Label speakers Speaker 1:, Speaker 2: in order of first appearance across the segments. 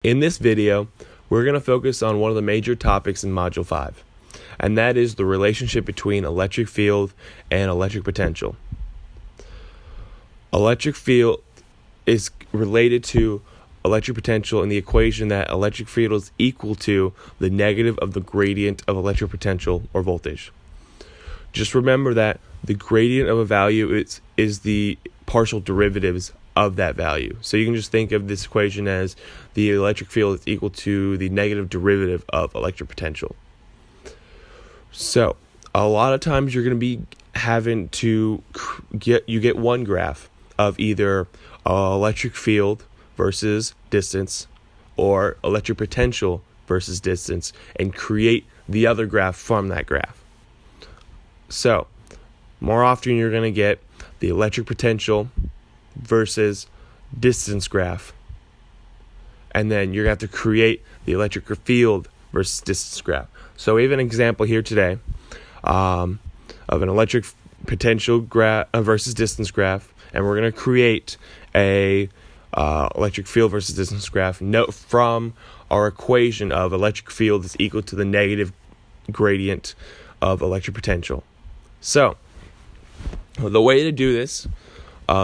Speaker 1: In this video, we're going to focus on one of the major topics in Module 5, and that is the relationship between electric field and electric potential. Electric field is related to electric potential in the equation that electric field is equal to the negative of the gradient of electric potential or voltage. Just remember that the gradient of a value is the partial derivatives of that value. So you can just think of this equation as the electric field is equal to the negative derivative of electric potential. So a lot of times you're going to be having to get one graph of either electric field versus distance or electric potential versus distance and create the other graph from that graph. So more often you're going to get the electric potential versus distance graph, and then you're going to have to create the electric field versus distance graph. So we have an example here today of an electric potential graph versus distance graph, and we're going to create a electric field versus distance graph from our equation of electric field is equal to the negative gradient of electric potential. So the way to do this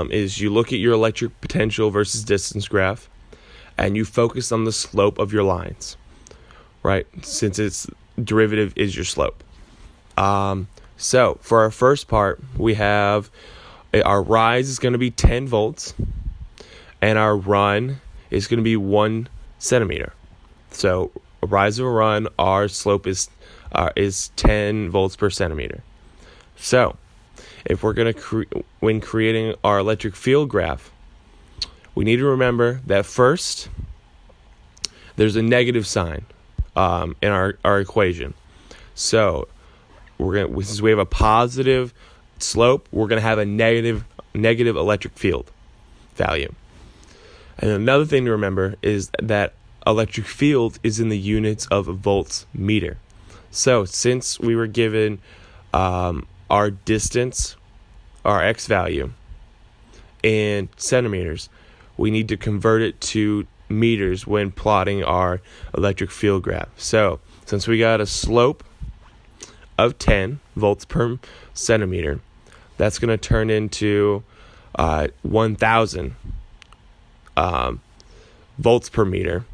Speaker 1: is you look at your electric potential versus distance graph, and you focus on the slope of your lines, right? Since its derivative is your slope. So for our first part, we have our rise is going to be 10 volts, and our run is going to be 1 centimeter. So a rise or a run, our slope is 10 volts per centimeter. So if we're going to when creating our electric field graph, we need to remember that first there's a negative sign in our equation. So since we have a positive slope, we're going to have a negative electric field value. And another thing to remember is that electric field is in the units of volts meter. So since we were given our distance, our x value, in centimeters, we need to convert it to meters when plotting our electric field graph. So since we got a slope of 10 volts per centimeter, that's going to turn into 1,000 volts per meter,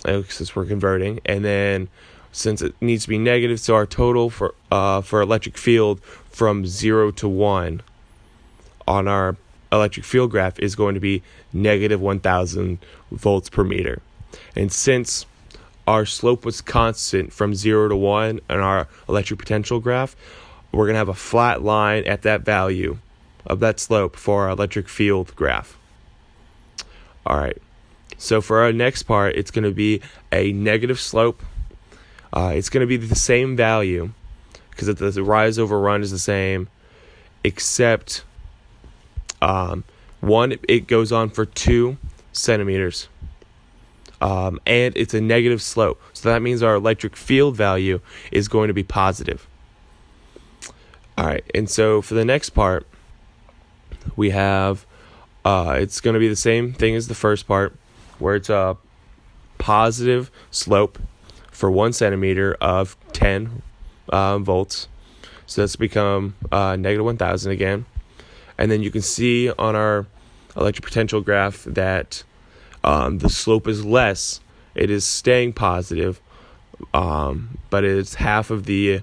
Speaker 1: since we're converting. And then since it needs to be negative, so our total for electric field from 0 to 1 on our electric field graph is going to be negative 1,000 volts per meter. And since our slope was constant from 0 to 1 on our electric potential graph, we're going to have a flat line at that value of that slope for our electric field graph. All right. So for our next part, it's going to be a negative slope. It's going to be the same value because the rise over run is the same, except one, it goes on for 2 centimeters, and it's a negative slope. So that means our electric field value is going to be positive. All right, and so for the next part, we have it's going to be the same thing as the first part, where it's a positive slope for 1 centimeter of 10 volts. So that's become negative 1,000 again. And then you can see on our electric potential graph that the slope is less. It is staying positive, but it's half of the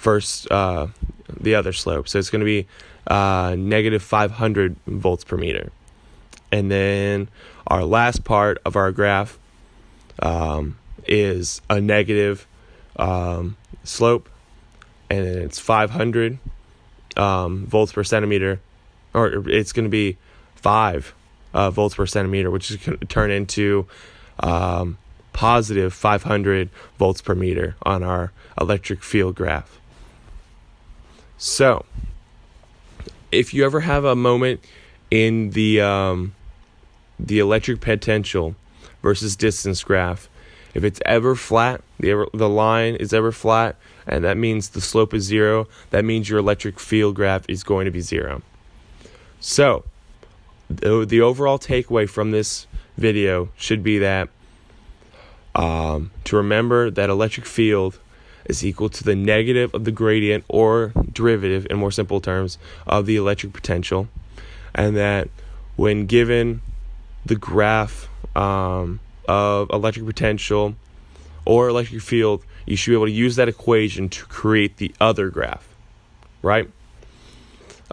Speaker 1: other slope. So it's going to be negative 500 volts per meter. And then our last part of our graph is a negative slope, and it's 500 volts per centimeter, or it's going to be 5 volts per centimeter, which is going to turn into positive 500 volts per meter on our electric field graph. So if you ever have a moment in the electric potential versus distance graph, if it's ever flat, the line is ever flat, and that means the slope is 0, that means your electric field graph is going to be 0. So the overall takeaway from this video should be that to remember that electric field is equal to the negative of the gradient or derivative, in more simple terms, of the electric potential, and that when given the graph of electric potential or electric field, you should be able to use that equation to create the other graph, right?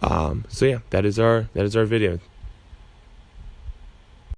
Speaker 1: So yeah, that is our video.